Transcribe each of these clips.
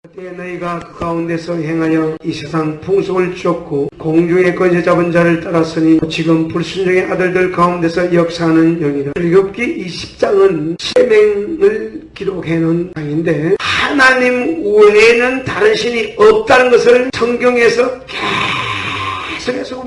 그때 너희가 그 가운데서 행하여 이 세상 풍속을 쫓고 공중의 권세 잡은 자를 따랐으니 지금 불순종의 아들들 가운데서 역사하는 영이라. 욥기 20장은 세명을 기록해놓은 장인데 하나님 외에는 다른 신이 없다는 것을 성경에서 계속해서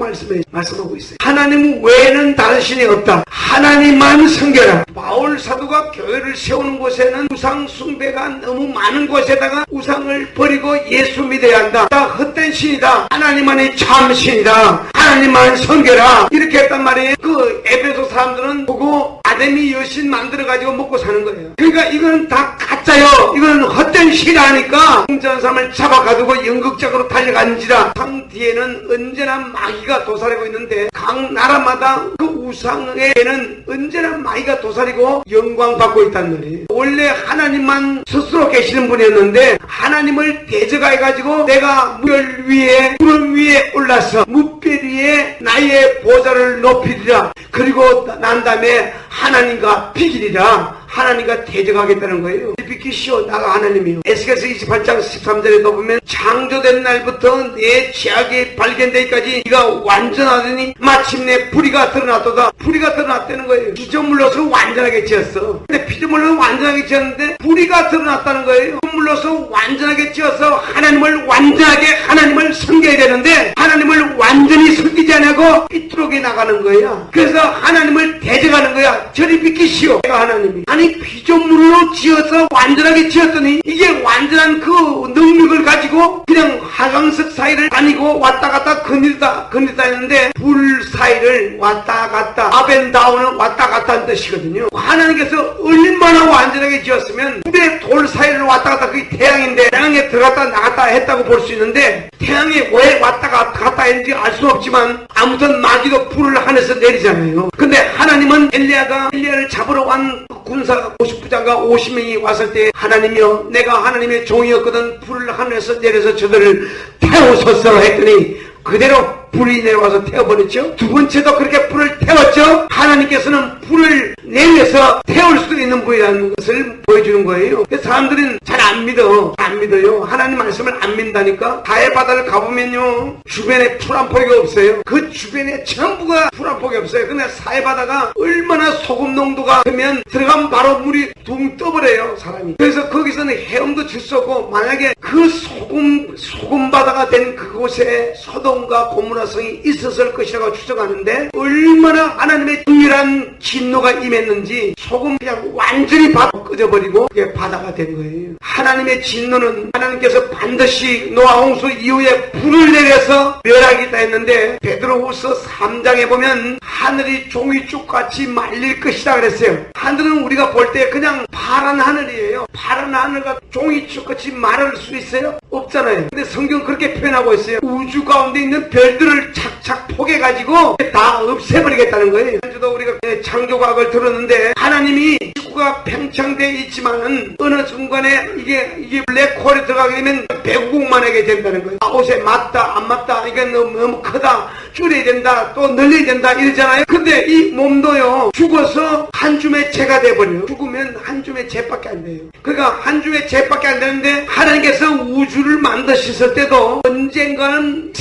말씀하고 있어요. 하나님 외에는 다른 신이 없다. 하나님만 섬겨라. 바울 사도가 교회를 세우는 곳에는 우상 숭배가 너무 많은 곳에다가 우상을 버리고 예수 믿어야 한다. 다 헛된 신이다. 하나님만이 참 신이다. 하나님만 섬겨라. 이렇게 했단 말이에요. 그 에베소 사람들은 보고 아데미 여신 만들어가지고 먹고 사는 거예요. 그러니까 이거는 다 가짜요. 이거는 헛된 신이라니까 공짜는 사람을 잡아가지고 연극적으로 달려가는지라. 상 뒤에는 언제나 마귀가 도사리고 있는데 각 나라마다 그 우상에는 언제나 마귀가 도사리고 영광받고 있단 말이에요. 원래 하나님만 스스로 계시는 분이었는데 하나님을 대적해가지고 내가 무별 위에 구름 위에 올라서 무별 위에 나의 보좌를 높이리라. 그리고 난 다음에 하나님과 비기리라. 하나님과 대적하겠다는 거예요. 비키시오 나가 하나님이요. 에스겔서 28장 13절에도 보면 창조된 날부터 내 죄악이 발견되기까지 네가 완전하더니 마침내 불의가 드러났도다. 불의가 드러났다는 거예요. 피조물로서 완전하게 지었어. 근데 피조물로서 완전하게 지었는데 불의가 드러났다는 거예요. 피조물로서 완전하게 지어서 하나님을 완전하게 하나님을 섬겨야 되는데 하나님을 완전히 섬기지 않고 삐뚤게 나가는 거야. 그래서 하나님을 대적하는 거야. 저리 비키시오 내가 하나님이. 아니 피조물로 지어서 완전하게 지었더니 이게 완전한 그 능력을 가지고 그냥 하강석 사이를 다니고 왔다 갔다 거닐다 했는데 불 사이를 왔다 갔다 아벤다운은 왔다 갔다 하는 뜻이거든요. 하나님께서 얼마나 완전하게 지었으면 불의 돌 사이를 왔다 갔다 그게 태양인데 태양에 들어갔다 나갔다 했다고 볼 수 있는데 태양에 왜 왔다 갔다 했는지 알 수 없지만 아무튼 마귀도 불을 하늘에서 내리잖아요. 근데 하나님은 엘리야를 잡으러 간 군사 50부장과 50명이 왔을 때 하나님이여 내가 하나님의 종이었거든 불을 하늘에서 내려서 저들을 태우소서 했더니 그대로 불이 내려와서 태워버렸죠. 두 번째도 그렇게 불을 태웠죠. 하나님께서는 불을 내려서 태울 수도 있는 분이라는 것을 보여주는 거예요. 사람들은 잘 안 믿어요. 하나님 말씀을 안 믿다니까. 다해 바다를 가보면요 주변에 풀 한 폭이 없어요. 그 주변에 전부가 풀 한 폭이 없어요. 근데 사해 바다가 얼마나 소금 농도가 크면 들어가면 바로 물이 둥 떠버려요 사람이. 그래서 거기서는 헤엄도 칠 수 없고 만약에 그 소금 바다가 된 그곳에 소돔과 고모라성이 있었을 것이라고 추정하는데 얼마나 하나님의 동일한 진노가 임했는지 소금 그냥 완전히 꺼져버리고 그게 바다가 된 거예요. 하나님의 진노는 하나님께서 반드시 노아 홍수 이후에 불을 내려서 멸하겠다 했는데 베드로후서 3장에 보면 하늘이 종이쭉같이 말릴 것이다 그랬어요. 하늘은 우리가 볼 때 그냥 파란 하늘이에요. 파란 하늘과 종이쭉같이 마를 수 있어요? 없잖아요. 근데 성경 그렇게 표현하고 있어요. 우주 가운데 있는 별들을 착착 포개가지고 다 없애버리겠다는 거예요. 현재도 우리가 창조과학을 들었는데 하나님이 지구가 팽창되어 있지만은 어느 순간에 이게 블랙홀에 들어가게 되면 배구공만 하게 된다는 거예요. 옷에 맞다 안 맞다 이게 너무 크다 줄여야 된다 또 늘려야 된다 이러잖아요. 근데 이 몸도요 죽어서 한 줌의 재가 돼버려요. 죽으면 한 줌의 재밖에 안 돼요. 그러니까 한 줌의 재밖에 안 되는데 하나님께서 우주를 만드셨을 때도 언젠가는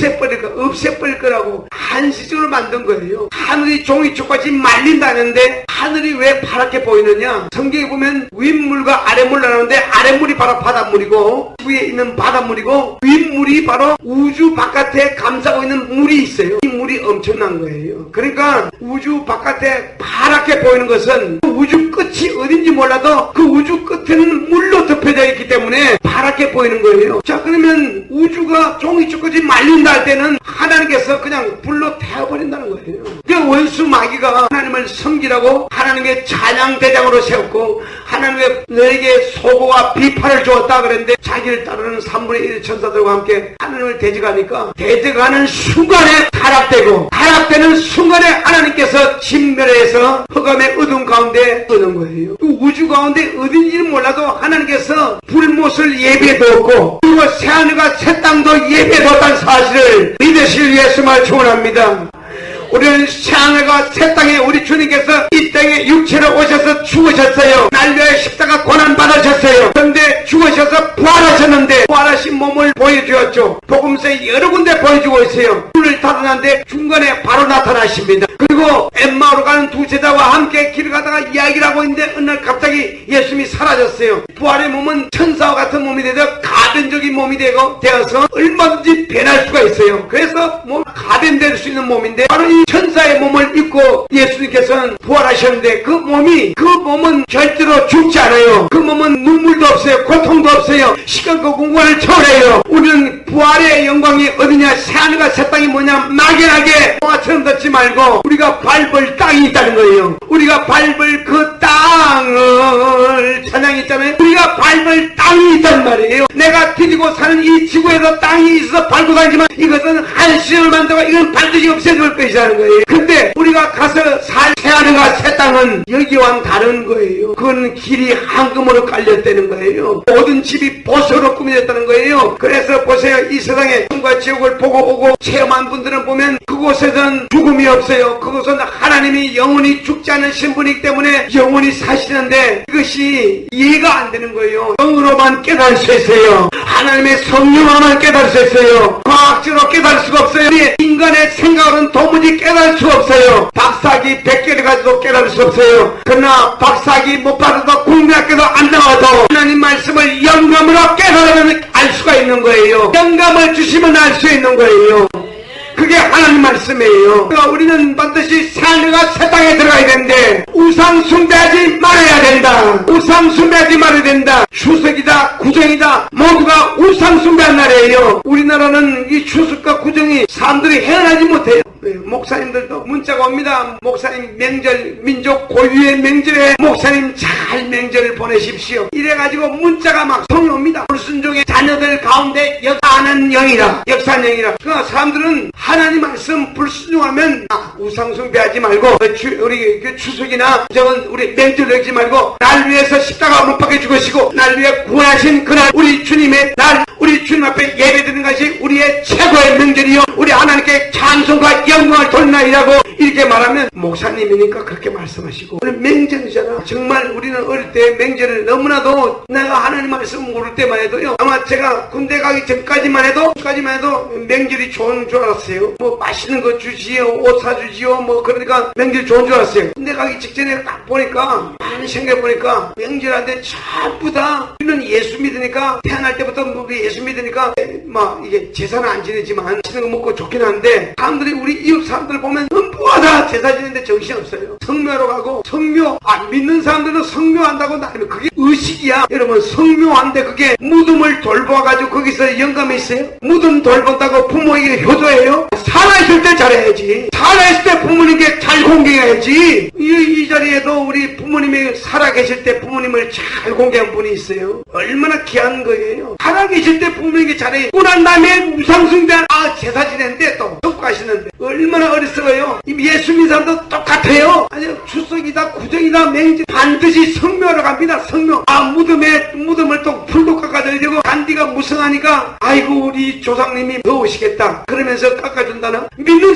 없애버릴 거라고 한시적으로 만든 거예요. 하늘이 종이쪽같이 말린다는데 하늘이 왜 파랗게 보이느냐. 성경에 보면 윗물과 아랫물 나누는데 아랫물이 바로 바닷물이고 위에 있는 바닷물이고 윗물이 바로 우주 바깥에 감싸고 있는 물이 있어요. 이 물이 엄청난 거예요. 그러니까 우주 바깥에 파랗게 보이는 것은 우주 끝이 어딘지 몰라도 그 우주 끝에는 물로 덮여져 있기 때문에 파랗게 보이는 거예요. 자 그러면 우주가 종이쪽같이 말린다 할 때는 하나님께서 그냥 불로 태워버린다는 거예요. 그 원수 마귀가 하나님을 섬기라고 하나님의 찬양 대장으로 세웠고 하나님의 너에게 소고와 비판을 주었다 그랬는데 자기를 따르는 3분의 1 천사들과 함께 하나님을 대적하니까 대적하는 순간에 타락되는 순간에 하나님께서 진멸해서 흑암의 어둠 가운데 떠는 거예요. 그 우주 가운데 어딘지는 몰라도 하나님께서 불못을 예배해뒀고 그리고 새하늘과 새 땅도 예배해뒀다는 사실을 믿으실 예수만 축원합니다. 우리는 새하늘과 새 땅에 우리 주님께서 이 땅에 육체로 오셔서 죽으셨어요. 난리의 십자가 고난 받으셨어요. 그런데 죽으셔서 부활하셨는데 부활하신 몸을 보여주었죠. 복음서에 여러 군데 보여주고 있어요. 문을 닫아놨는데 중간에 바로 나타나십니다. 그리고 엠마오로 가는 두 제자와 함께 길을 가다가 이야기를 하고 있는데 어느 날 갑자기 예수님이 사라졌어요. 부활의 몸은 천사와 같은 몸이 되어 가변적인 몸이 되어서 얼마든지 변할 수가 있어요. 그래서 가변될 수 있는 몸인데 바로 이 천사의 몸을 입고 예수님께서는 부활하셨는데 그 몸은 절대로 죽지 않아요. 그 몸은 눈물도 없어요. 고통도 없어요. 시간과 공간을 초월해요. 우리는 부활의 영광이 어디냐? 새하늘과 새 땅이 뭐냐? 막연하게 동화처럼 듣지 말고 우리가 밟을 땅이 있다는 거예요. 우리가 밟을 그 땅을 찬양했잖아요. 우리가 밟을 땅이 있단 말이에요. 내가 디디고 사는 이 지구에서 땅이 있어 밟고 다니지만 이것은 한시을 만들고 이건 반드시 없애줄 것이라는 거예요. 근데 우리가 가서 살 새하늘과 새 땅은 여기와는 다른 거예요. 그건 길이 황금으로 깔렸다는 거예요. 모든 집이 보석으로 꾸며졌다는 거예요. 그래서 보세요. 이 세상에 꿈과 지옥을 보고 체험한 분들은 보면 그곳에서는 죽음이 없어요. 그곳은 하나님이 영원히 죽지 않은 신분이기 때문에 영원히 사시는데 이것이 이해가 안 되는 거예요. 영으로만 깨달을 수 있어요. 하나님의 성령으로만 깨달을 수 있어요. 과학적으로 깨달을 수가 없어요. 인간의 생각으로는 도무지 깨달을 수가 없어요. 박사학위 100개를 가지고 깨달을 수 없어요. 그러나 박사학위 못 받아도 국민학교도 안 나와도 하나님 말씀을 영감으로 깨달으면 알 수가 있는 거예요. 영감을 주시면 알 수 있는 거예요. 그게 하나님 말씀이에요. 그러니까 우리는 반드시 새하늘과 새 땅에 들어가야 되는데 우상 숭배하지 말아야 된다. 우상 숭배하지 말아야 된다. 추석이다 구정이다 모두가 우상 숭배한 날이에요. 우리나라는 이 추석과 구정이 사람들이 헤어나지 못해요. 목사님들도 문자가 옵니다. 목사님 명절 민족 고유의 명절에 목사님 잘 명절을 보내십시오. 이래가지고 문자가 막 성이 옵니다. 불순종의 자녀들 가운데 역사하는 영이라 그러니까 사람들은 하나님 말씀 불순종하면 우상 숭배하지 말고 우리 추석이나 저건 우리 명절 여기지 말고 날 위해서 십자가 못 박혀 죽으시고 날 위해 구원하신 그날 우리 주님의 날 우리 주님 앞에 예배드리는 것이 우리의 최고의 명절이요 우리 하나님께 찬송과 영광을 돌리나이라고 이렇게 말하면 목사님이니까 그렇게 말씀하시고 오늘 명절이잖아. 정말 우리는 어릴 때 명절을 너무나도 내가 하나님 말씀 모를 때만 해도요 아마 제가 군대 가기 전까지만 해도 명절이 좋은 줄 알았어요. 뭐 맛있는 거 주지요 옷 사주지요 뭐 그러니까 명절이 좋은 줄 알았어요. 군대 가기 직전에 딱 보니까 많이 생각해보니까 명절한테 전부 다 우리는 예수 믿으니까 태어날 때부터 우리 예수 믿으니까 막 이게 제사는 안 지내지만 맛있는 거 먹고 좋긴 한데 사람들이 우리 이웃 사람들 보면 전부 다 제사 지내는데 정신없어요. 성묘하러 가고 성묘 안 믿는 사람들은 성묘한다고 나면 그게 의식이야. 여러분 성묘한데 그게 무덤을 돌봐가지고 거기서 영감이 있어요? 무덤 돌본다고 부모에게 효도해요? 살아있을 때 잘해야지. 살아있을 때 부모님께 잘 공경해야지. 이 자리에도 우리 부모님이 살아계실 때 부모님을 잘 공경한 분이 있어요. 얼마나 귀한 거예요. 살아계실 때 부모님께 잘해. 난 다음에 우상숭배한 제사 지냈는데 또 가시는데 얼마나 어리석어요. 예수 믿는 사람도 똑같아요. 아니 추석이다 구정이다 명절 반드시 성묘하러 갑니다. 성묘 무덤을 또 풀도 깎아줘야 되고 잔디가 무성하니까 아이고 우리 조상님이 더우시겠다 그러면서 깎아준다나. 믿는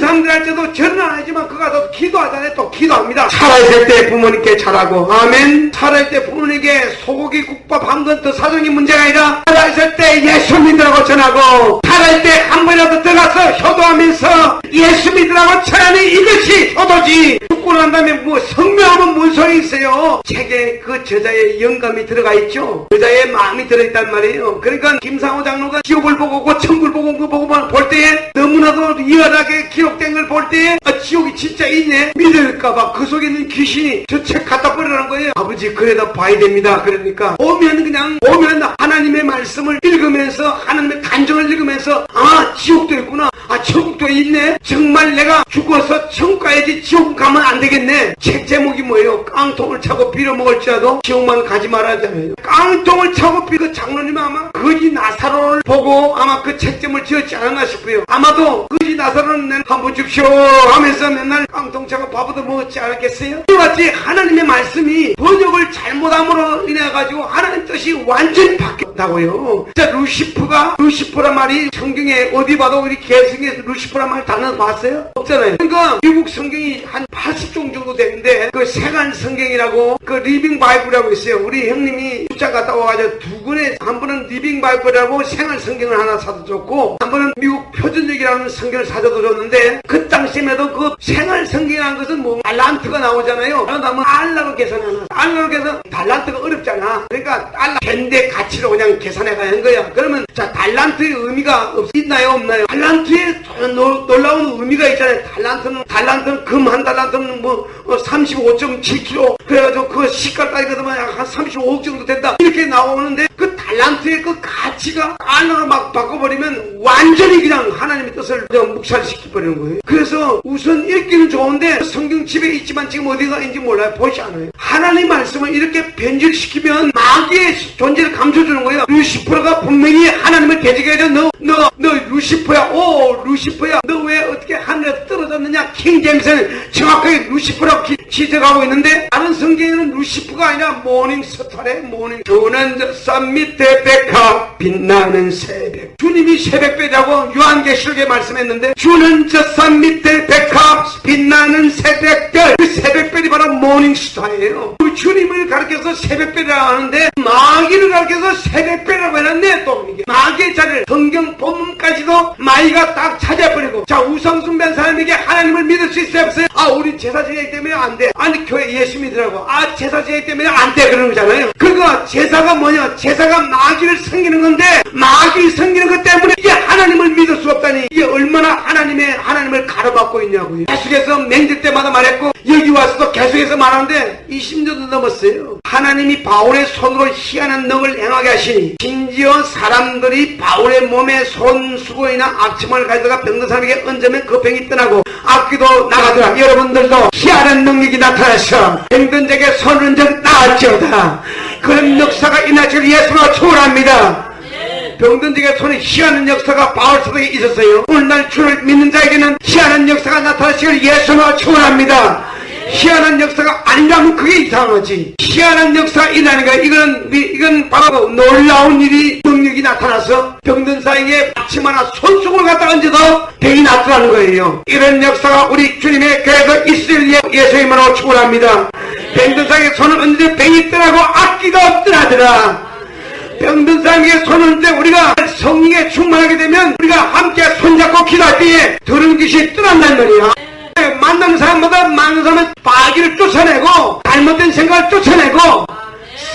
사람들한테도 절은 안 하지만 그가 더 기도하잖아요. 또 기도합니다. 살아있을 때 부모님께 잘하고 아멘. 살아있을 때 부모님께 소고기 국밥 한 건 더 사정이 문제가 아니라 살아있을 때 예수 믿으라고 전하고 살아있을 때 한 번이라도 들어가서 효도하면서 예수 믿으라고 전하는 이것이 효도지. 죽고 난 다음에 뭐 성묘하면 뭔 소용이 있어요. 책에 그 저자의 영감이 들어가 있죠. 저자의 마음이 들어있단 말이에요. 그러니까 김상호 장로가 지옥을 보고 천국을 보고 볼 때에 너무나도 리얼하게 기록된 걸 볼 때에 지옥이 진짜 있네 믿을까봐 그 속에 있는 귀신이 저 책 갖다 버리라는 거예요. 아버지 그래도 봐야 됩니다. 그러니까 오면 하나님의 말씀을 읽으면서 하나님의 간정을 읽으면서 지옥도 있구나 천국도 있네. 정말 내가 죽어서 천국 가야지 지옥 가면 안 되겠네. 책 제목이 뭐예요? 깡통을 차고 빌어먹을지라도 지옥만 가지 말아야잖아요. 깡통을 차고 그 장로님은 아마 거지 나사로를 보고 아마 그 책점을 지었지 않았나 싶어요. 아마도 그 나사로는 한번 줍쇼 하면서 맨날 깡통차고 밥도 먹었지 않았겠어요? 이같이 하나님의 말씀이 번역을 잘못함으로 인해가지고 하나님 뜻이 완전히 바뀌었다고요. 자, 루시퍼란 말이 성경에 어디 봐도 우리 개성에서 루시퍼란 말 단어 봤어요? 없잖아요. 그러니까 미국 성경이 한 80종 정도 되는데 그 세간 성경이라고 그 리빙 바이블이라고 있어요. 우리 형님이 출장 갔다 와가지고 두 권에 한 번은 리빙 바이블이라고 생활 성경을 하나 사다 줬고 한 번은 미국 표준역이라는 성경을 사줘도 줬는데 그 당시에도 그 생활 성경이라는 것은 뭐 달란트가 나오잖아요. 그러면 달러로 계산하나 달러로 계산 달란트가 어렵잖아. 그러니까 달러 현대 가치로 그냥 계산해가 하는 거야. 그러면 자 달란트의 의미가 있나요 없나요? 달란트에 놀라운 의미가 있잖아요. 달란트는 금 한 달란트는 뭐 35.7kg 그래가지고 그 시가 따지거든 한 35억 정도 된다 이렇게 나오는데 그 달란트의 그 가치가 달러로 막 바꿔버리면 완전히 그냥 하나님의 뜻을 묵살시켜버리는 거예요. 그래서 우선 읽기는 좋은데 성경 집에 있지만 지금 어디가 있는지 몰라요. 보지 않아요. 하나님 말씀을 이렇게 변질시키면 마귀의 존재를 감춰주는 거예요. 루시퍼가 분명히 하나님을 대적해야 너 루시퍼야. 오 루시퍼야. 너 왜 어떻게 하늘에 떨어졌느냐. 킹제임스는 정확하게 루시퍼라고 지적하고 있는데 다른 성경에는 루시퍼가 아니라 모닝스타래. 주는 저 산 밑에 백합 빛나는 새벽. 주님이 새벽별이라고 요한계시록에 말씀했는데 주는 저 산 밑에 백합 빛나는 새벽별. 그 새벽별이 바로 모닝스타예요. 그 주님을 가르쳐서 새벽별이라고 하는데 마귀를 가르쳐서 새벽별이라고 해놨네. 또 이게 마귀의 자리를 성경 본문까지도 마귀가 딱 찾아버리고 자 우상숭배한 사람에게 하나님을 믿을 수 있어요 없어요? 아 우리 제사 지내기 때문에 안 돼. 아니 교회 예수 믿으라고 아 제사 지내기 때문에 안 돼 그러는 거잖아요. 그러니까 제사가 뭐냐? 제사가 마귀를 섬기는 건데 마귀를 섬기는 것 때문에 이게 하나님을 믿을 수 없다니 이게 얼마나 하나님을 가로막고 있냐고요. 계속해서 맹절 때마다 말했고 여기 와서도 계속해서 말하는데 20년도 넘었어요. 하나님이 바울의 손으로 희한한 능을 행하게 하시니 심지어 사람들이 바울의 몸에 손수건이나 악침을 가져다가 병든 사람에게 얹으면 그 병이 떠나고 악귀도 나가더라. 여러분들도 희한한 능력이 나타나서 병든 자에게 손을 얹어 나았지어다. 그런 역사가 일어날 예수가 초월합니다. 병든 자에게 손에 희한한 역사가 바울 사도에 있었어요. 오늘날 주를 믿는 자에게는 희한한 역사가 나타나시길 예수가 초월합니다. 희한한 역사가 아니라면 그게 이상하지. 희한한 역사가 일어나는 거야. 이건 바로 놀라운 일이 능력이 나타나서 병든 사이에 아침 하나 손수건을 갖다 얹어도 병이 낫더라는 거예요. 이런 역사가 우리 주님의 교회에서 있을 예수님으로 축원합니다. 병든 사이에 손을 얹으면 병이 떠나고 악기도 떠나더라. 병든 사람에게 손을 얹을 때 우리가 성령에 충만하게 되면 우리가 함께 손잡고 기도할 때에 더러운 귀신이 떠난다는 말이야. 만나는 사람마다 많은 사람은 마귀를 쫓아내고 잘못된 생각을 쫓아내고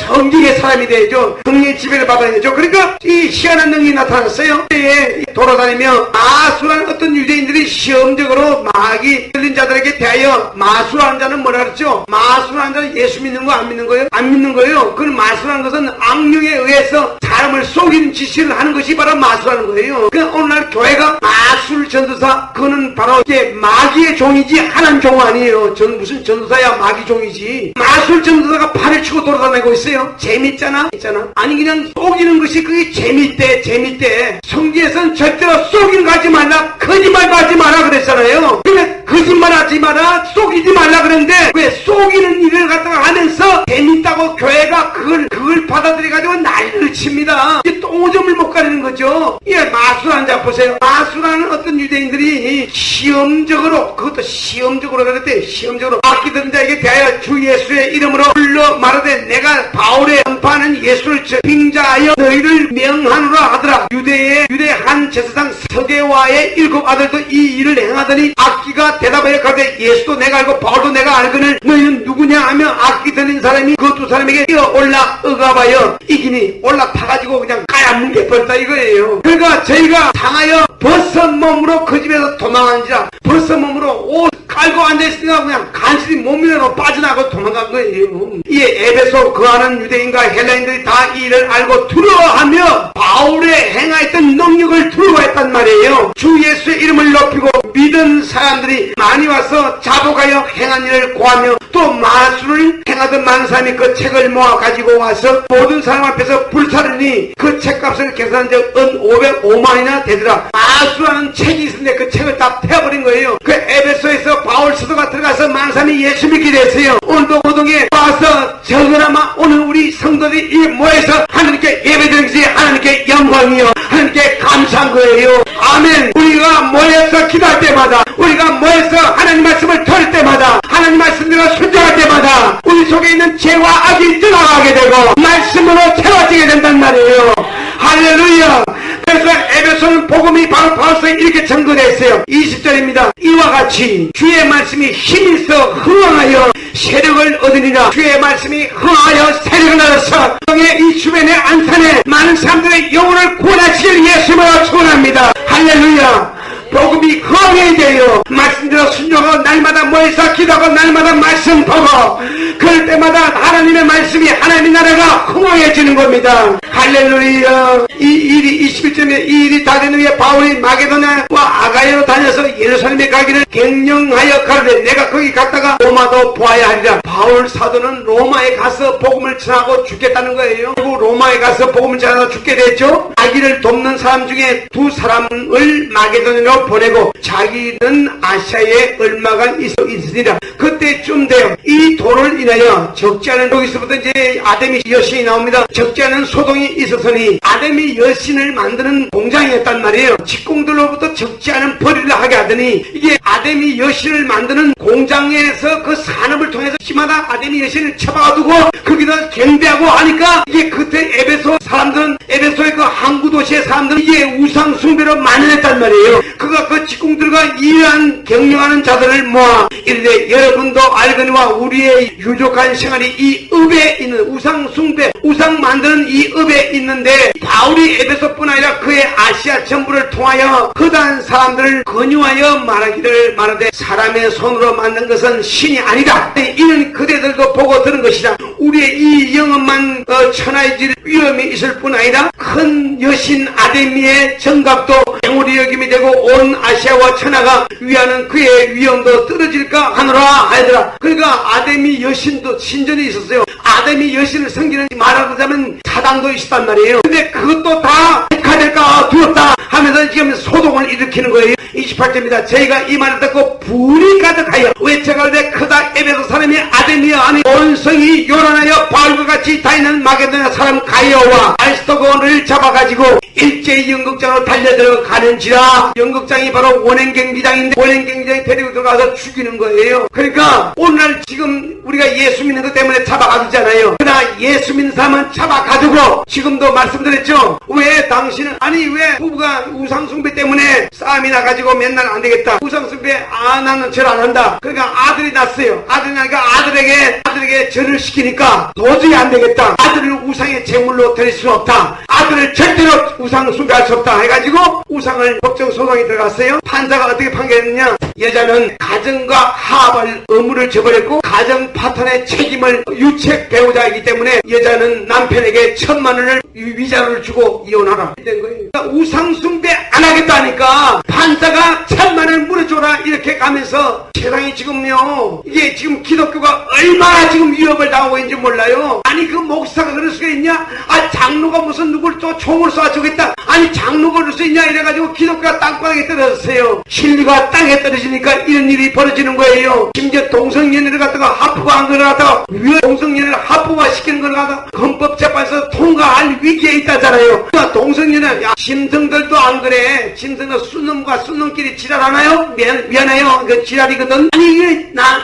성경의 사람이 되죠. 성령의 지배를 받아야 되죠. 그러니까 이 희한한 능력이 나타났어요. 그때에 돌아다니며 마술하는 어떤 유대인들이 시험적으로 마귀 들린 자들에게 대하여 마술하는 자는 뭐라 그랬죠? 마술하는 자는 예수 믿는 거 안 믿는 거예요? 안 믿는 거예요. 그 마술하는 것은 악령에 의해서 사람을 속이는 짓을 하는 것이 바로 마술하는 거예요. 그러니까 오늘날 교회가 마술 전도사 그거는 바로 이게 마귀의 종이지 하나님 종 아니에요. 무슨 전도사야 마귀 종이지. 마술 전도사가 팔을 치고 돌아다니고 있어요. 재밌잖아? 아니 그냥 속이는 것이 그게 재밌대. 성경에서는 절대로 속이는 거 하지 말라 거짓말도 하지 마라 그랬잖아요. 근데 거짓말하지 마라 속이지 말라 그랬는데 왜 속이는 일을 갖다가 하면서 재밌다고 교회가 그걸 받아들여가지고 난리를 칩니다. 이게 똥오줌을 못 가리는 거죠. 예, 마술하는 자 보세요. 마술하는 어떤 유대인들이 시험적으로 그것도 시험적으로 그랬대. 시험적으로 악기 들은 자에게 대하여 주 예수의 이름으로 불러 말하되 내가 바울의 전파하는 예수를 빙자하여 너희를 명하노라 하더라. 유대 한 제사장 서게와의 7 아들도 이 일을 행하더니 악기가 대답하여 가되 예수도 내가 알고 바울도 내가 알거늘 너희는 누구냐 하며 악기 들린 사람이 그 두 사람에게 뛰어 올라 억압하여 이기니 올라타가지고 그냥 까야뭉개 버렸다 이거예요. 그러니까 저희가 당하여 벗은 몸으로 그 집에서 도망한지라 벗은 몸으로 옷 깔고 앉아있으니까 그냥 간신히 몸이로 빠져나가고 도망간 거예요. 이에 에베소 거하는 유대인과 헬라인들이 다 이 일을 알고 두려워하며 바울의 행하였던 능력을 두려워했단 말이에요. 주 예수의 이름을 높이고 믿은 사람들이 많이 와서 자복하여 행한 일을 고하며 또 마술을 행하던 많은 사람이 그 책을 모아 가지고 와서 모든 사람 앞에서 불사르니 그 책값을 계산한 적 505만이나 되더라. 마술하는 책이 있었는데 그 책을 다 태워버린 거예요. 그 에베소에서 바울 사도가 들어가서 많은 사람이 예수 믿게 됐어요. 오늘도 고동에 와서 적으나마 오늘 우리 성도들이 이 모여서 하나님께 예배드리는 것이 하나님께 영광이요, 하나님께 감사한 거예요. 아멘. 우리가 모여서 기도할 때마다, 우리가 모여서 하나님 말씀을 들을 때마다, 하나님 말씀대로 순종할 때마다 우리 속에 있는 죄와 악이 떠나가게 되고 말씀으로 채워지게 된단 말이에요. 할렐루야. 그래서 에베소는 복음이 바로 바울서에 이렇게 증거됐어요. 20절입니다. 이와 같이 주의 말씀이 힘있어 흥하여 세력을 얻으니라. 주의 말씀이 흥하여 세력을 얻어서 이 주변의 안산에 많은 사람들의 영혼을 구원하시길 예수님으로 축원합니다. 할렐루야. 복음이 흥해야 돼요. 말씀대로 순종하고 날마다 모여서 기도하고 날마다 말씀 보고 그럴 때마다 하나님의 말씀이 하나님의 나라가 흥황해지는 겁니다. 할렐루야. 이 일이 21절에 이 일이 다 된 후에 바울이 마게도냐와 아가야로 다녀서 예루살렘에 가기를 갱령하여 가르되 내가 거기 갔다가 로마도 보아야 하리라. 바울 사도는 로마에 가서 복음을 전하고 죽겠다는 거예요. 그리고 로마에 가서 복음을 전하고 죽게 됐죠. 자기를 돕는 사람 중에 두 사람을 마게도냐로 보내고 자기는 아시아에 얼마간 있으리라. 그때쯤 되어 이 도를 인하여 적지 않은, 여기서부터 이제 아데미 여신이 나옵니다. 적지 않은 소동이 있었으니 아데미 여신을 만드는 공장이었단 말이에요. 직공들로부터 적지 않은 벌이를 하게 하더니 이게 아데미 여신을 만드는 공장에서 그 산업을 통해서 시마다 아데미 여신을 쳐박아두고 거기다 경배하고 하니까 이게 그때 에베소 사람들은, 에베소의 그 항구 도시의 사람들은 이게 우상 숭배로 만연했단 말이에요. 그가 그 직공들과 이러한 경영하는 자들을 모아 이르되 여러분도 알거니와 우리의 유족한 생활이 이 읍에 있는 우상 숭배, 우상 만드는 이 읍에 있는데 바울이 에베소뿐 아니라 그의 아시아 전부를 통하여 허다한 사람들을 권유하여 말하되 사람의 손으로 만든 것은 신이 아니다. 이는 그대들도 보고 들은 것이다. 우리의 이 영험한 천하의 질 위험이 있을 뿐 아니라 큰 여신 아데미의 정갑도 영우리 여김이 되고 온 아시아와 천하가 위하는 그의 위엄도 떨어질까 하노라 하더라. 그러니까 아데미 여신도 신전이 있었어요. 아데미 여신을 섬기는 말하자면 사당도 있었단 말이에요. 근데 그것도 다 백화될까 두렵다 하면서 지금 소동을 일으키는 거예요. 28절입니다. 저희가 이 말을 듣고 불이 가득하여 외쳐가되 크다 에베소 사람이 아데미와 아니 온 성이 요란하여 바울과 같이 다니는 마게도냐 사람 가이오와 아리스토고를 잡아가지고 일제히 연극장으로 달려들어가는지라. 연극장이 바로 원행경기장인데 원행경기장에 데리고 들어가서 죽이는 거예요. 그러니까 오늘날 지금 우리가 예수 믿는 것 때문에 잡아가두잖아요. 그러나 예수 믿는 사람은 잡아가두고 지금도 말씀드렸죠. 왜 당신은, 아니 왜 부부가 우상숭배 때문에 싸움이 나가지고 맨날 안 되겠다, 우상숭배 나는 절 안 한다. 그러니까 아들이 낳았어요. 아들이 나니까 아들에게 절을 시키니까 도저히 안 되겠다. 아들을 우상의 제물로 드릴 수 없다. 아들을 절대로 우상 숭배할 수 없다 해가지고 우상을 법정 소송이 들어갔어요. 판사가 어떻게 판결했느냐. 여자는 가정과 합을 의무를 저버렸고 가정 파탄의 책임을 유책 배우자이기 때문에 여자는 남편에게 1,000만 원을 위자료를 주고 이혼하라 된 거예요. 그러니까 우상 숭배 안 하겠다니까 판사가 1,000만 원을 물어줘라 이렇게 가면서 세상이 지금요, 이게 지금 기독교가 얼마나 지금 위협을 당하고 있는지 몰라요. 아니 그 목사가 그럴 수가 있냐? 장로가 무슨 누굴 또 총을 쏴주겠다. 아니 장로가 그럴 수 있냐? 이래가지고 기독교가 땅바닥에 떨어졌어요. 진리가 땅에 떨어지니까 이런 일이 벌어지는 거예요. 심지어 동성연애를 갖다가 합법화한 걸 갖다가 동성연애를 합법화시키는 걸 갖다가 헌법재판에서 통과할 위기에 있다잖아요. 그러니까 동성연애, 짐승들도 안 그래. 짐승은 순놈과 순놈끼리 지랄하나요? 미안해요. 그 지랄이거든. 아니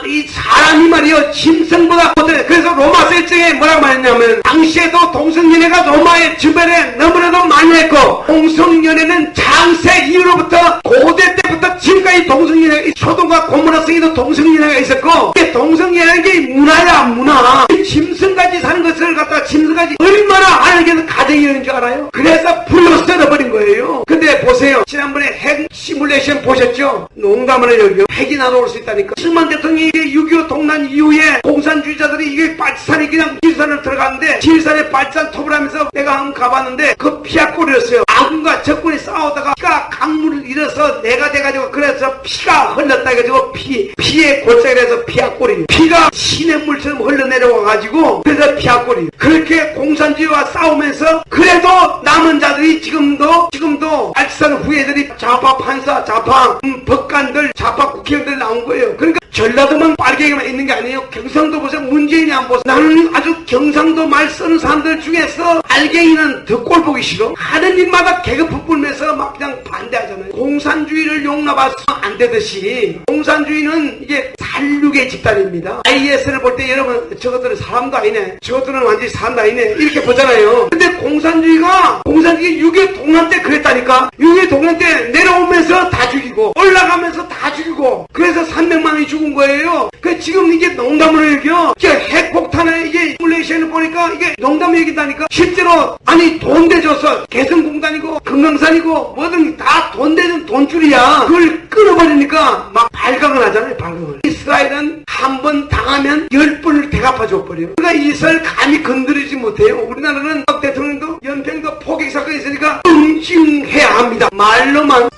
이 사람이 말이요 짐승보다 못해. 그래서 로마서 1장에 뭐라고 말했냐면 당시에도 동성연애가 로마의 주변에 너무나도 많이 했고 동성연애는 창세 이후로부터 고대 때부터 지금까지 동성연애, 소돔과 고모라 성에도 동성연애가 있었고 이게 동성연애는 게 문화야 문화. 짐승같이 사는 것을 갖다가 짐승같이 얼마나 하나님께서 가정이라는 줄 알아요? 그래서 불로 썰어버린 거예요. 근데 보세요. 지난번에 핵 시뮬레이션 보셨죠? 농담을 해요. 핵이 날아올 수 있다니까. 트루먼 대통령이 6.25 동란 이후에 공산주의자들이 이게 빨치산이 그냥 지리산을 들어갔는데 지리산에 빨치산 톱을 하면서 내가 한번 가봤는데 그 피아골이었어요. 아군과 적군이 싸우다가 피가 강물을 잃어서 흘러서 내가 돼가지고 그래서 피가 흘렀다 해가지고 피의 골짜기 돼서 피하골이 피가 시냇물처럼 흘러내려와가지고 그래서 피하골이 그렇게 공산주의와 싸우면서 그래도 남은 자들이 지금도 알츠산 후예들이 좌파 판사, 좌파 법관들, 좌파 국회의원들 나온 거예요. 그러니까 전라도만 빨갱이만 있는 게 아니에요. 경상도 보세요. 문재인이 안 보세요. 나는 아주 경상도 말 쓰는 사람들 중에서 알갱이는 더 꼴 보기 싫어. 하는 일마다 계급품 불면서 막 그냥 반대하잖아요. 공산주의를 용납해서 안 되듯이 공산주의는 이게 살육의 집단입니다. IS를 볼 때 여러분 저것들은 사람도 아니네. 저것들은 완전히 사람도 아니네. 이렇게 보잖아요. 근데 공산주의가 6.25 동란 때 그랬다니까. 6.25 동란 때 내려오면서 다 죽이고 올라가면서 다 죽이고 그래서 300만이 죽은 거예요. 그 지금 이게 농담으로 얘기해요. 핵폭탄에 이게 시뮬레이션을 보니까 이게 농담 얘기다니까. 실제로 아니 돈 대줘서 개성공단이고 금강산이고 뭐든 다 돈 대준 돈줄이야. 그걸 끊어버리니까 막 발각을 하잖아요. 발각을. 이스라엘은 한 번 당하면 10번을 대갚아줘 버려요. 그러니까 이스라엘 감히 건드리지 못해요. 우리나라는 박 대통령도 연평도 포격 사건이 있으니까 응징해야 합니다. 말로만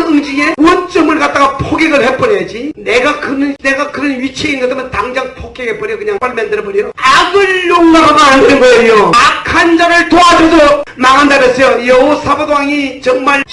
응징해 원점을 갖다가 포격을 해버려야지. 내가 그런 위치에 있는 것 같으면 당장 폭격해버려. 그냥 빨리 만들어버려. 악을 용납하면 안 되는 거예요. 악한 자를 도와줘도 망한다 그랬어요. 여호사밧 왕이 정말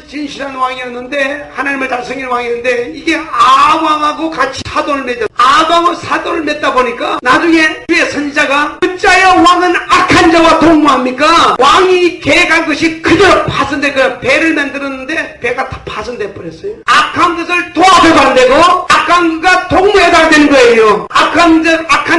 진실한 왕이었는데 하나님을 잘 섬기는 왕이었는데 이게 아왕하고 같이 사돈을 맺었어. 아왕하고 사돈을 맺다 보니까 나중에 주의 선지자가 어찌하여 왕은 악한 자와 동무합니까? 왕이 계획한 것이 그대로 파손된 거야. 배를 만들었는데 배가 다 파손돼 버렸어요. 악한 것을 도와줘도 안 되고 악한 것과 동무해도 안 되는 거예요. 악한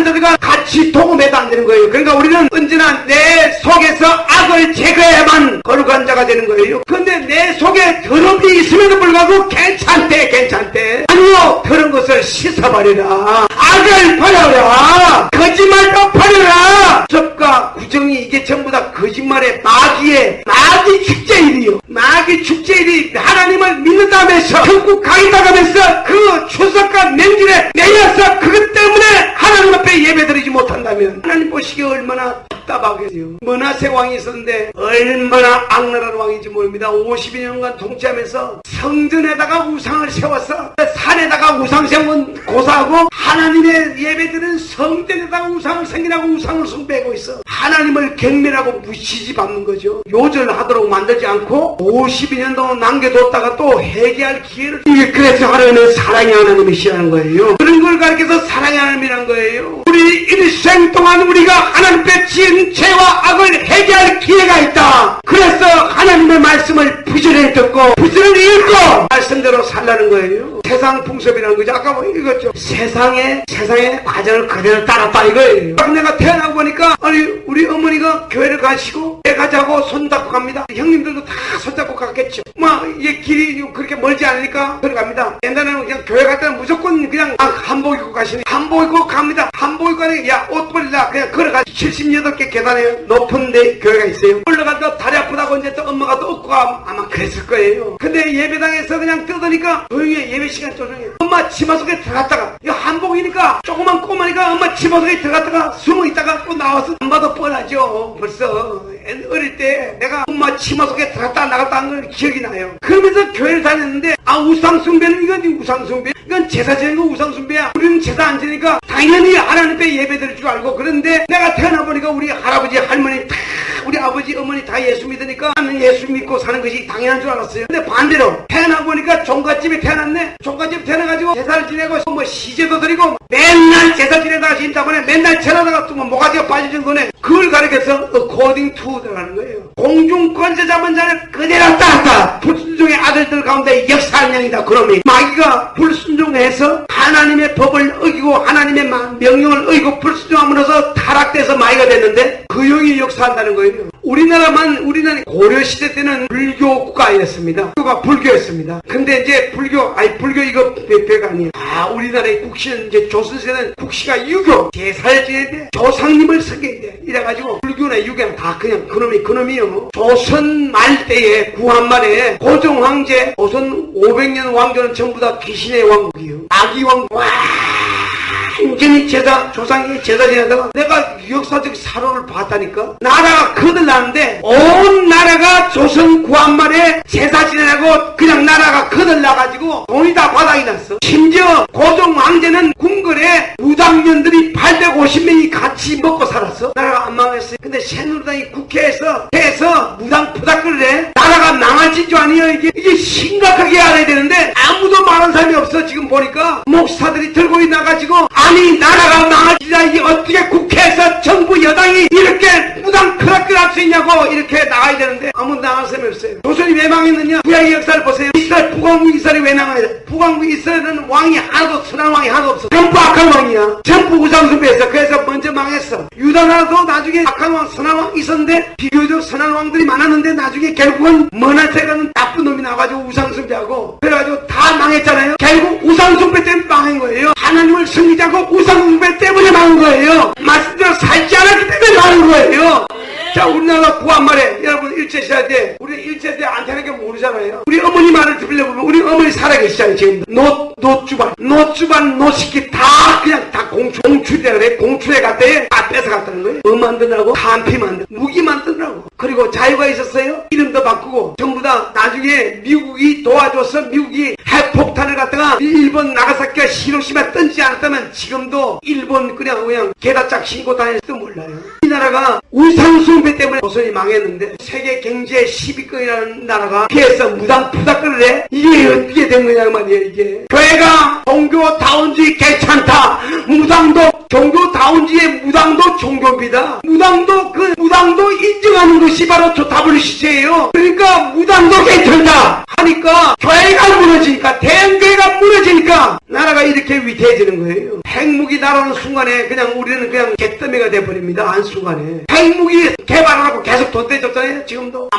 자들과 같이 동무해도 안 되는 거예요. 그러니까 우리는 언제나 내 속에서 악을 제거해야만 거룩한 자가 되는 거예요. 그런데 내 속에 더러움이 있음에도 불구하고 괜찮대. 아니요, 그런 것을 씻어버려라. 악을 버려라. 거짓말도 버려라. 적과 구정이 이게 전부 다 거짓말의 마귀 축제일이요. 마귀 축제일이 하나님을 믿는다면서 천국 가겠다 가면서 그 추석과 명절에 내려서 그것 때문에 하나님 앞에 예배드리지 못한다면 하나님 보시기에 얼마나 답답하겠어요. 머나세 왕이 있었는데 얼마나 악랄한 왕인지 모릅니다. 52년간 통치하면서 성전에다가 우상을 세웠어. 산에다가 우상 세운 고사하고 하나님의 예배드리는 성전에다가 우상을 생기라고 우상을 숭배하고 있어. 하나님을 경멸하고 무시지 받는 거죠. 요절하도록 만들지 않고 52년 동안 남겨뒀다가 또 회개할 기회를. 이게 그래서 하나님은 사랑의 하나님이시라는 거예요. 그런 걸 가르쳐서 사랑의 하나님이라는 거예요. 우리 일생 동안 우리가 하나님 앞에 지은 죄와 악을 회개할 기회가 있다. 그래서 하나님의 말씀을 부지런히 듣고 부지런히 읽고 말씀대로 살라는 거예요. 세상 풍습이라는 거죠. 아까 뭐 읽었죠. 세상의 과정을 그대로 따랐다 이거예요. 내가 태어나고 보니까 아니 우리 어머니가 교회를 가시고 배 가자고 손잡고 갑니다. 형님들도 다 손잡고 갔겠죠. 이게 길이 그렇게 멀지 않으니까 들어갑니다. 옛날에는 그냥 교회 갈 때는 무조건 그냥 한복 입고 가시네. 한복 입고 갑니다. 한복 입고 가니까 야 옷 버리라 그냥 걸어가. 78개 계단에 높은 데 교회가 있어요. 올라가서 다리 아프다고 이제 또 엄마가 또 업고 아마 그랬을 거예요. 근데 예배당에서 그냥 뜯으니까 조용히 해. 예배 시간 조용히 해. 엄마 치마 속에 들어갔다가 이거 한복이니까 조그만 꼬마니까 엄마 치마 속에 들어갔다가 숨어 있다가 또 나와서 안 봐도 뻔하죠. 벌써 어릴 때 내가 엄마 치마 속에 들어갔다 나갔다 한 걸 기억이 나요. 그러면서 교회를 다녔는데 우상숭배는 이건 우상숭배. 이건 제사 지내는 거 우상숭배야. 우리는 제사 안 지니까 당연히 하나님 앞에 예배드릴 줄 알고. 그런데 내가 태어나보니까 우리 할아버지 할머니 다 우리 아버지 어머니 다 예수 믿으니까 나는 예수 믿고 사는 것이 당연한 줄 알았어요. 근데 반대로 태어나보니까 종갓집에 태어났네. 종갓집 태어나가지고 제사를 지내고 시제도 드리고 맨날 제사 지내다가 진다보네. 맨날 절하다가 또 모가지가 빠질 정도네. 그걸 가르쳐서 according to 들어가는 거예요. 공중권세 잡은 자를 그대로 따랐다. 불순종의 아들들 가운데 역사한 양이다. 그러면 마귀가 불순종해서 하나님의 법을 어기고 하나님의 명령을 어기고 불순종함으로써 타락돼서 마귀가 됐는데 그 영이 역사한다는 거예요. 우리나라는 고려시대 때는 불교 국가였습니다. 국가가 불교였습니다. 근데 이제 불교 이거 배가 아니에요. 우리나라의 국시는 이제 조선시대는 국시가 유교, 제사를 지내야 돼. 조상님을 섬겨야 돼. 이래가지고 불교나 유교는 다 그냥 그놈이요. 조선 말때에 구한말에 고종황제 조선 500년 왕조는 전부 다 귀신의 왕국이에요. 아기 왕국. 완전히 조상이 제사 지내다가 내가 역사적 사로를 봤다니까. 나라가 거들나는데 온 나라가 조선 구한말에 제사 지내라고 그냥 나라가 거들나가지고 돈이 다 바닥이 났어. 심지어 고종 황제는 궁궐에 무당년들이 850명이 같이 먹고 살았어. 나라가 안 망했어요. 근데 새누리당이 국회에서 해서 무당 부닥거리를 해. 나라가 망할 짓도 아니에요. 이게 심각하게 알아야 되는데 아무도 말하는 사람이 없어. 지금 보니까 목사들이 들고 나가지고 아니 나라가 망할 짓이다. 이게 어떻게 국회에서 정부 여당이 이렇게 무당 부닥거리 할 수 있냐고 이렇게 나가야 되는데 아무도 나갈 사람이 없어요. 조선이 왜 망했느냐? 구약의 역사를 보세요. 이스라엘 북왕국 이스라엘이 왜 망했냐? 북왕국 이스라엘은 왕이 하나도 선한 왕이 하나도 없어. 전부 악한 왕이야. 전부 우상숭배했어. 그래서 먼저 망했어. 유다나라도 나중에 악한 왕 선한 왕 있었는데 비교적 선한 왕들이 많았는데 나중에 결국은 머나세라는 나쁜 놈이 나와가지고 우상숭배하고 그래가지고 다 망했잖아요. 결국 우상숭배 때문에 망한 거예요. 하나님을 섬기지 않고 우상숭배 때문에 망한 거예요. 말씀대로 살지 않았기 때문에 망한 거예요. 자, 우리나라 구한말에 여러분 일제시대 우리 일제시대 안 되는 게 모르잖아요. 우리 어머니 말을 들으려면 우리 어머니 살아계시잖아요. 지금 노주반 노식기 다 그냥 다 공출이라 그래. 공출에 갔대 다 뺏어갔다는 거예요. 뭐 만드느라고? 탄피 만들 무기 만드느라고. 그리고 자유가 있었어요. 이름도 바꾸고 전부 다 나중에 미국이 도와줘서 미국이 핵폭탄을 갖다가 일본 나가사키와 히로시마 던지지 않았다면 지금도 일본 그냥 게다짝 신고 다녔을지도 몰라요. 이 나라가 우상숭배 때문에 조선이 망했는데 세계 경제 10위권이라는 나라가 피해서 무당 부닥거리를 해? 이게 어떻게 된 거냐 말이에요. 이게 교회가 종교다운지 괜찮다. 무당도 종교다운지의 무당도 종교입니다. 무당도 인정하는 것이 바로 WCC예요. 그러니까 무당도 괜찮다 하니까 교회가 무너지니까 대형교회가 무너지니까 나라가 이렇게 위태해지는 거예요. 핵무기 날아오는 순간에 그냥 우리는 그냥 개더미가 돼버립니다. 한순간에 핵무기 개발하고 계속 돈 떼줬잖아요. 지금도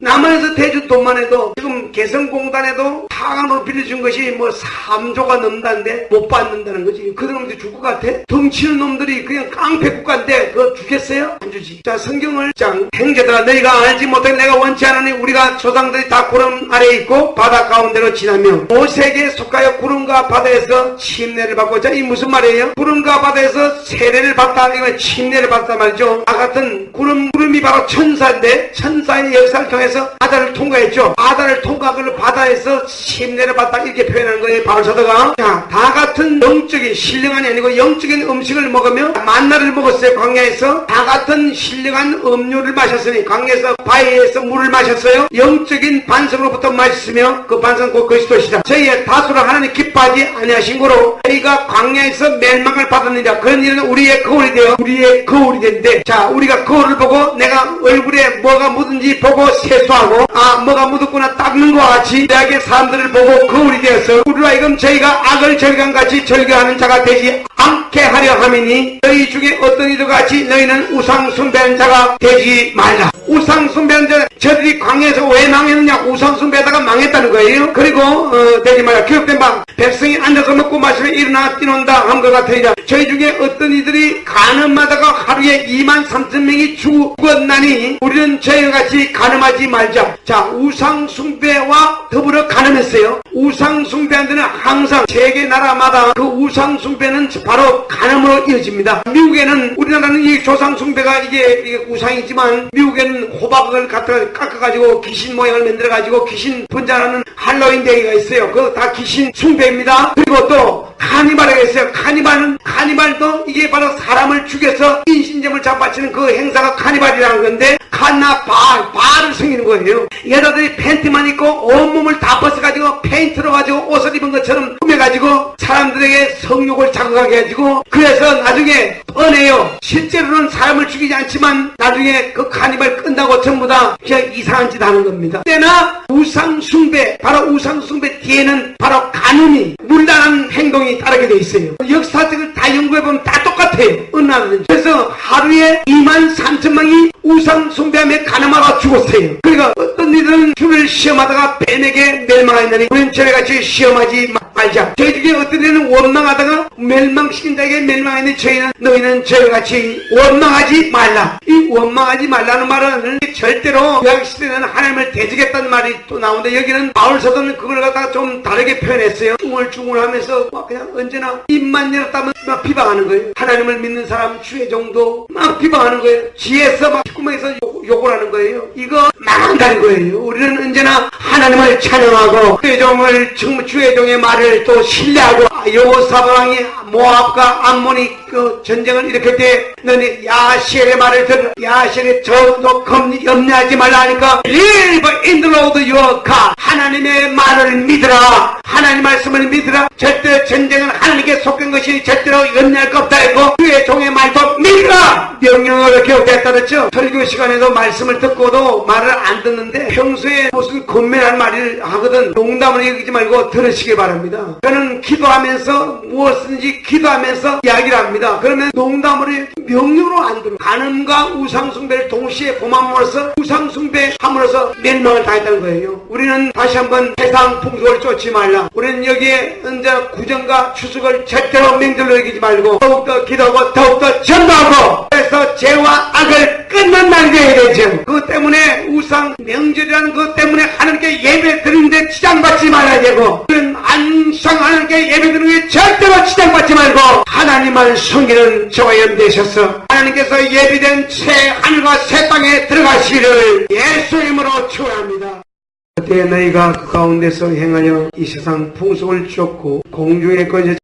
남한에서 대준 돈만 해도 지금 개성공단에도 타강으로 빌려준 것이 뭐 3조가 넘는다는데 못 받는다는 거지. 그 놈들이 줄 것 같아? 덩치는 놈들이 그냥 깡패 국가인데 그거 주겠어요? 안 주지. 자, 성경을 행제들아 너희가 알지 못하게 내가 원치 않으니 우리가 조상들이 다 구름 아래에 있고 바다 가운데로 지나며 모세에게 속하여 구름과 바다에서 침례를 받고. 자, 이 무슨 말이에요? 구름과 바다에서 세례를 받다, 이거 침례를 받다 말이죠. 아 같은 구름이 바로 천사인데 천사의 역사를 통해서 바다를 통과했죠. 바다를 통과하고 바다에서 침례를 받다 이렇게 표현하는 거예요. 바울사도가. 자, 다 같은 영적인 신령한이 아니고 영적인 음식을 먹으며 만나를 먹었어요. 광야에서 다 같은 신령한 음료를 마셨으니 광야에서 바위에서 물을 마셨어요. 영적인 반성으로부터 마셨으며 그 반성 곧 그리스도시다. 저희의 다수를 하나님 기뻐하지 아니하신 거로 저희가 광야에서 멸망을 받았느냐. 그런 일은 우리의 거울이 되어 우리의 거울이 된대. 자, 우리가 거울을 보고 내가 얼굴에 뭐가 묻은지 보고 세수하고 뭐가 묻었구나 닦는 것과 같이 대학의 사람들을 보고 거울이 되어서 우리로 하여금 저희가 악을 절강같이 절교하는 자가 되지 않게 하려 함이니 너희 중에 어떤 이도 같이 너희는 우상 숭배하는 자가 되지 말라. 우상 숭배하는 자 저들이 광야에서 왜 망했느냐. 우상 숭배하다가 망했다는 거예요. 그리고 되지 말라. 교육된 바 백성이 앉아서 먹고 마시며 일어나 뛰논다 한 것 같으리라. 저희 중에 어떤 이들이 가늠하다가 하루에 23,000명이 죽었나니 우리는 저희와 같이 가늠하지 말자. 자, 우상 숭배와 더불어 가늠했어요. 우상 숭배한 데는 항상 세계 나라마다 그 우상 숭배는 바로 가늠으로 이어집니다. 미국에는 우리나라는 이 조상 숭배가 이게 우상이지만 미국에는 호박을 갖다가 깎아가지고 귀신 모양을 만들어가지고 귀신 분장하는 할로윈 데이가 있어요. 그거 다 귀신 숭배입니다. 그리고 또 카니발이가 있어요. 카니발도 이게 바로 사람을 죽여서 인신점을 잡아치는 그 행사가 카니발이라는 건데 발을 숨기는 거예요. 여자들이 팬티만 입고 온몸을 다 벗어가지고 페인트로 가지고 옷을 입은 것처럼 꾸며가지고 사람들에게 성욕을 자극하게 해가지고 그래서 나중에 뻔해요. 실제로는 사람을 죽이지 않지만 나중에 그 카니발 끝나고 전부 다 그냥 이상한 짓 하는 겁니다. 때나 우상숭배, 바로 우상숭배 뒤에는 바로 간음이 문란한 행동이 따르게 돼 있어요. 역사책을 다 연구해보면 다 똑같아요. 어느 나라든지. 그래서 하루에 23,000명이 우상숭배하며 간음하다 죽었어요. 그러니까 어떤 이들은 너희들은 주를 시험하다가 뱀에게 멸망하였나니 우리는 저희같이 시험하지 말자. 저희 중에 어떤 애는 원망하다가 멸망시킨 자에게 멸망했는데 너희는 저희같이 원망하지 말라. 이 원망하지 말라는 말은 절대로 구약시대는 하나님을 대적했다는 말이 또 나오는데 여기는 바울 사도는 그걸 갖다가 좀 다르게 표현했어요. 중얼중얼하면서 막 그냥 언제나 입만 열었다면 막 비방하는 거예요. 하나님을 믿는 사람 주의 종도 막 비방하는 거예요. 지혜서 막 뒷구멍에서 욕을 하는 거예요. 이거 망한다는 거예요. 우리는 언제나 하나님을 찬양하고 주의 종의 말을 또 신뢰하고 여호사밧 모압과 암몬이 그 전쟁을 일으킬 때 너네 야시엘의 말을 들으라. 야시엘의 저도 염려하지 말라 하니까 Live in the Lord your God. 하나님의 말을 믿으라. 하나님 말씀을 믿으라. 절대 전쟁은 하나님께 속한 것이니 절대로 염려할 거 없다 했고 주의 종의 말도 믿으라. 명령어로 기록됐다 그랬죠. 설교 시간에도 말씀을 듣고도 말을 안 듣는데 평소에 무슨 권면할 말을 하거든 농담을 여기지 말고 들으시기 바랍니다. 저는 기도하면서 무엇인지 기도하면서 이야기를 합니다. 그러면 농담으로 명령으로 안 들어. 간음과 우상숭배를 동시에 범함으로써 우상숭배함으로써 멸망을 당했다는 거예요. 우리는 다시 한번 세상 풍속을 쫓지 말라. 우리는 여기에 이제 구정과 추석을 절대로 명절로 여기지 말고 더욱더 기도하고 더욱더 전도하고 그래서 죄와 악을 끊는 날이 되어야 되죠. 그것 때문에 우상 명절이라는 것 때문에 하나님께 예배 드리는데 지장받지 말아야 되고 우리는 안상 하나님께 예배 드리는 게 절대로 지장받지 말고 하나님만 섬기는 저와 연대셔서 하나님께서 예비된 새 하늘과 새 땅에 들어가시기를 예수 이름으로 축원합니다. 그때 너희가 그 가운데서 행하여 이 세상 풍속을 쫓고 공중의 권세